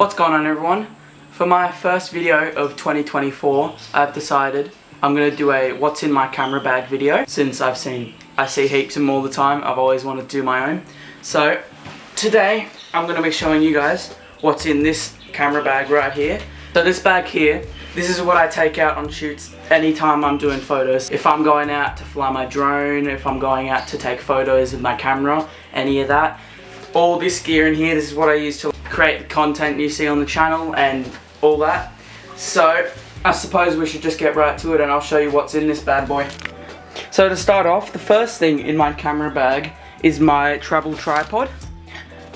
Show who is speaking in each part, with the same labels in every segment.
Speaker 1: What's going on, everyone? For my first video of 2024, I've decided I'm going to do a what's in my camera bag video. Since I see heaps of them all the time, I've always wanted to do my own. So today I'm going to be showing you guys what's in this camera bag right here. So this bag here, this is what I take out on shoots anytime I'm doing photos. If I'm going out to fly my drone, if I'm going out to take photos with my camera, any of that. All this gear in here, this is what I use to create the content you see on the channel and all that. So I suppose we should just get right to it and I'll show you what's in this bad boy. So to start off, the first thing in my camera bag is my travel tripod.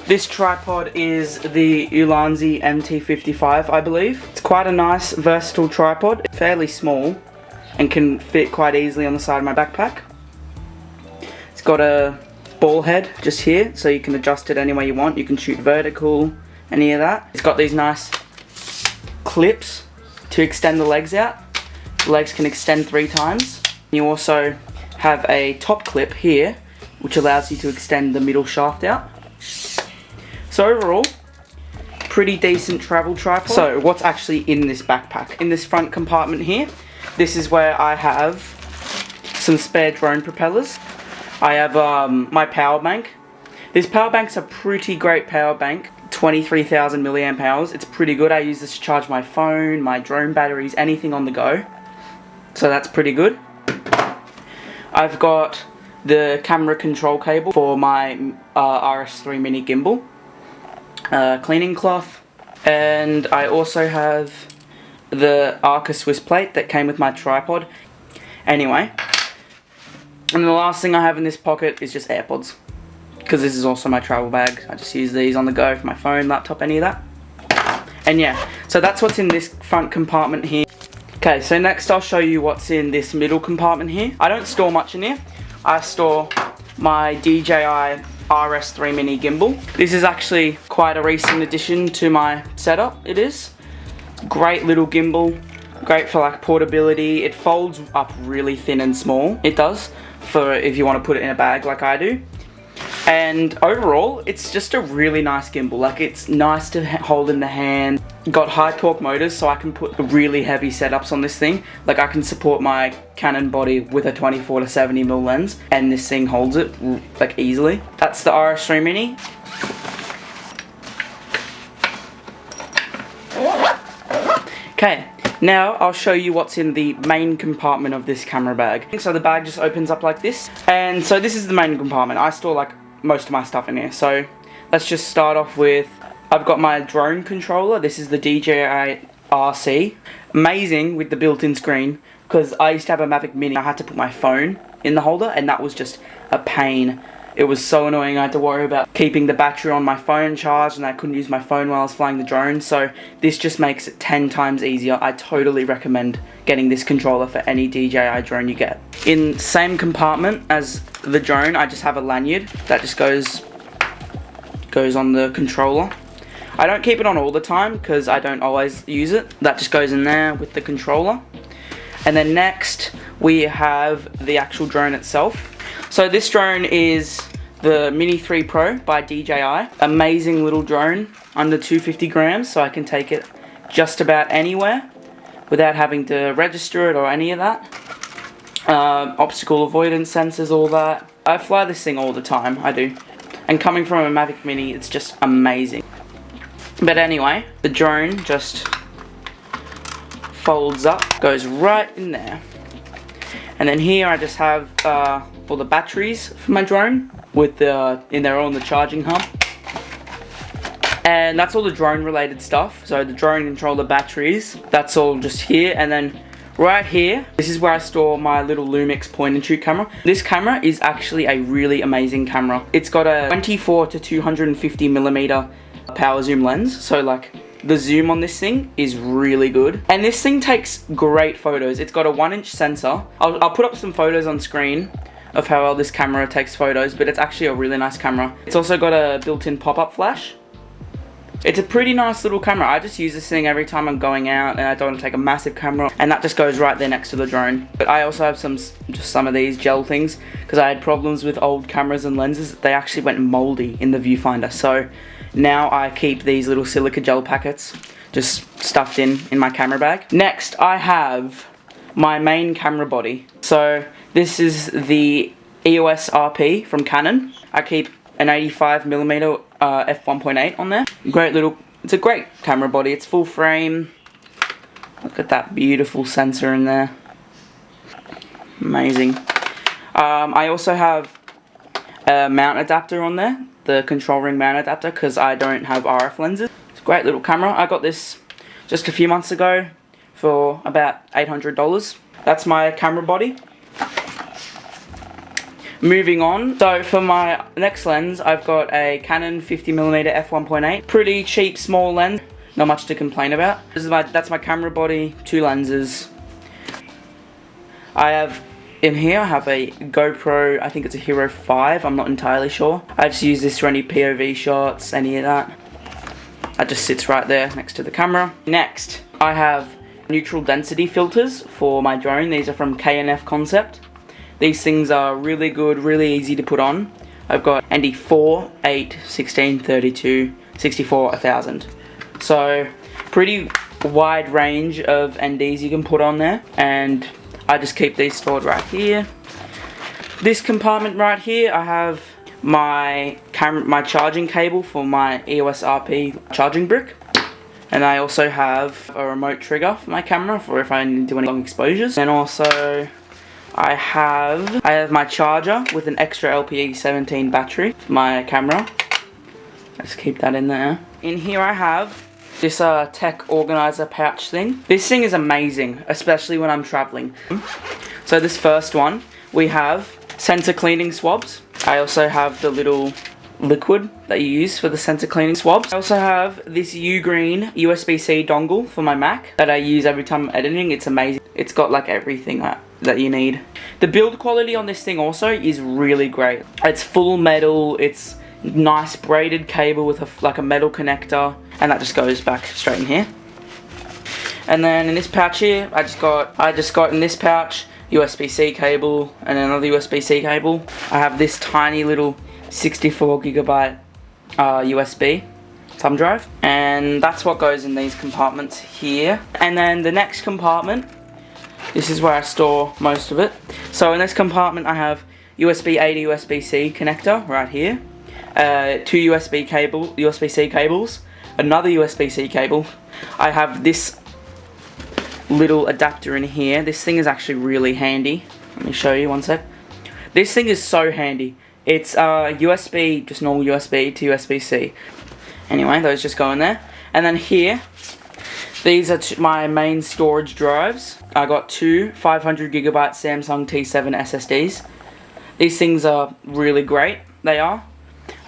Speaker 1: This tripod is the Ulanzi MT55, I believe. It's quite a nice, versatile tripod. Fairly small and can fit quite easily on the side of my backpack. It's got a ball head just here, so you can adjust it any way you want. You can shoot vertical, any of that. It's got these nice clips to extend the legs out. The legs can extend 3 times. You also have a top clip here, which allows you to extend the middle shaft out. So overall, pretty decent travel tripod. So what's actually in this backpack? In this front compartment here, this is where I have some spare drone propellers. I have my power bank. This power bank's a pretty great power bank, 23,000 milliamp hours. It's pretty good. I use this to charge my phone, my drone batteries, anything on the go. So that's pretty good. I've got the camera control cable for my RS3 Mini gimbal, cleaning cloth, and I also have the Arca Swiss plate that came with my tripod. Anyway. And the last thing I have in this pocket is just AirPods, because this is also my travel bag. I just use these on the go for my phone, laptop, any of that. And yeah, so that's what's in this front compartment here. Okay, so next I'll show you what's in this middle compartment here. I don't store much in here. I store my DJI RS3 Mini gimbal. This is actually quite a recent addition to my setup, it is. Great little gimbal, great for like portability. It folds up really thin and small, it does, for if you want to put it in a bag like I do. And overall, it's just a really nice gimbal. Like, it's nice to hold in the hand. Got high torque motors, so I can put really heavy setups on this thing. Like, I can support my Canon body with a 24 to 70mm lens, and this thing holds it like easily. That's the RS3 Mini. Okay. Now I'll show you what's in the main compartment of this camera bag. So the bag just opens up like this, and so this is the main compartment. I store like most of my stuff in here. So let's just start off with, I've got my drone controller. This is the DJI RC. Amazing with the built-in screen, because I used to have a Mavic Mini. I had to put my phone in the holder, and that was just a pain. It was so annoying. I had to worry about keeping the battery on my phone charged, and I couldn't use my phone while I was flying the drone. So this just makes it 10 times easier. I totally recommend getting this controller for any DJI drone you get. In the same compartment as the drone, I just have a lanyard that just goes on the controller. I don't keep it on all the time because I don't always use it. That just goes in there with the controller. And then next we have the actual drone itself. So this drone is the Mini 3 Pro by DJI. Amazing little drone, under 250 grams, so I can take it just about anywhere without having to register it or any of that. Obstacle avoidance sensors, all that. I fly this thing all the time, I do. And coming from a Mavic Mini, it's just amazing. But anyway, the drone just folds up, goes right in there. And then here I just have all the batteries for my drone with in there on the charging hub. And that's all the drone related stuff. So the drone controller batteries, that's all just here. And then right here, this is where I store my little Lumix point and shoot camera. This camera is actually a really amazing camera. It's got a 24 to 250mm power zoom lens. So like, the zoom on this thing is really good. And this thing takes great photos. It's got a 1-inch sensor. I'll put up some photos on screen of how well this camera takes photos, but it's actually a really nice camera. It's also got a built-in pop-up flash. It's a pretty nice little camera. I just use this thing every time I'm going out and I don't want to take a massive camera, and that just goes right there next to the drone. But I also have just some of these gel things because I had problems with old cameras and lenses. They actually went moldy in the viewfinder. So now I keep these little silica gel packets just stuffed in my camera bag. Next, I have my main camera body. So this is the EOS RP from Canon. I keep an 85mm f1.8 on there. It's a great camera body. It's full frame. Look at that beautiful sensor in there. Amazing. I also have a mount adapter on there, the control ring mount adapter, because I don't have RF lenses. It's a great little camera. I got this just a few months ago for about $800. That's my camera body. Moving on, so for my next lens, I've got a Canon 50mm f1.8. Pretty cheap, small lens. Not much to complain about. That's my camera body, 2 lenses. In here I have a GoPro, I think it's a Hero 5, I'm not entirely sure. I just use this for any POV shots, any of that. That just sits right there next to the camera. Next, I have neutral density filters for my drone. These are from EF Concept. These things are really good, really easy to put on. I've got ND4, 8, 16, 32, 64, 1000. So, pretty wide range of NDs you can put on there, and I just keep these stored right here. This compartment right here, I have my charging cable for my EOS RP charging brick. And I also have a remote trigger for my camera for if I need to do any long exposures. And also I have my charger with an extra LPE17 battery for my camera. Let's keep that in there. In here I have this tech organizer pouch thing. This thing is amazing, especially when I'm traveling. So this first one, we have sensor cleaning swabs. I also have the little liquid that you use for the sensor cleaning swabs. I also have this Ugreen USB-C dongle for my Mac that I use every time I'm editing. It's amazing. It's got like everything that you need. The build quality on this thing also is really great. It's full metal, it's nice braided cable with like a metal connector, and that just goes back straight in here. And then in this pouch here, I just got in this pouch USB-C cable and another USB-C cable. I have this tiny little 64GB USB thumb drive, and that's what goes in these compartments here. And then the next compartment, this is where I store most of it. So in this compartment I have USB-A to USB-C connector right here, 2 USB-C cables, another USB-C cable. I have this little adapter in here. This thing is actually really handy. Let me show you one sec. This thing is so handy. It's USB, just normal USB to USB-C. Anyway, those just go in there. And then here, these are my main storage drives. I got 2 500GB Samsung T7 SSDs. These things are really great, they are.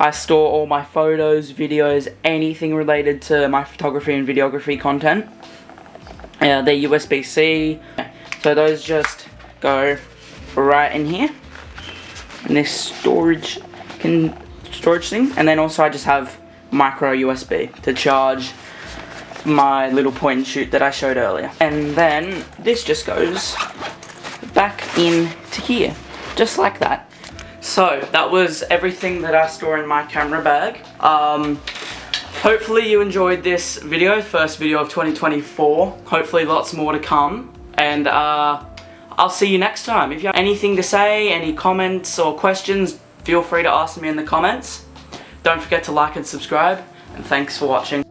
Speaker 1: I store all my photos, videos, anything related to my photography and videography content. They're USB-C, so those just go right in here, in this storage thing. And then also I just have micro USB to charge my little point and shoot that I showed earlier. And then this just goes back into here, just like that. So that was everything that I store in my camera bag. Hopefully you enjoyed this video, first video of 2024. Hopefully lots more to come. And I'll see you next time. If you have anything to say, any comments or questions, feel free to ask me in the comments. Don't forget to like and subscribe, and thanks for watching.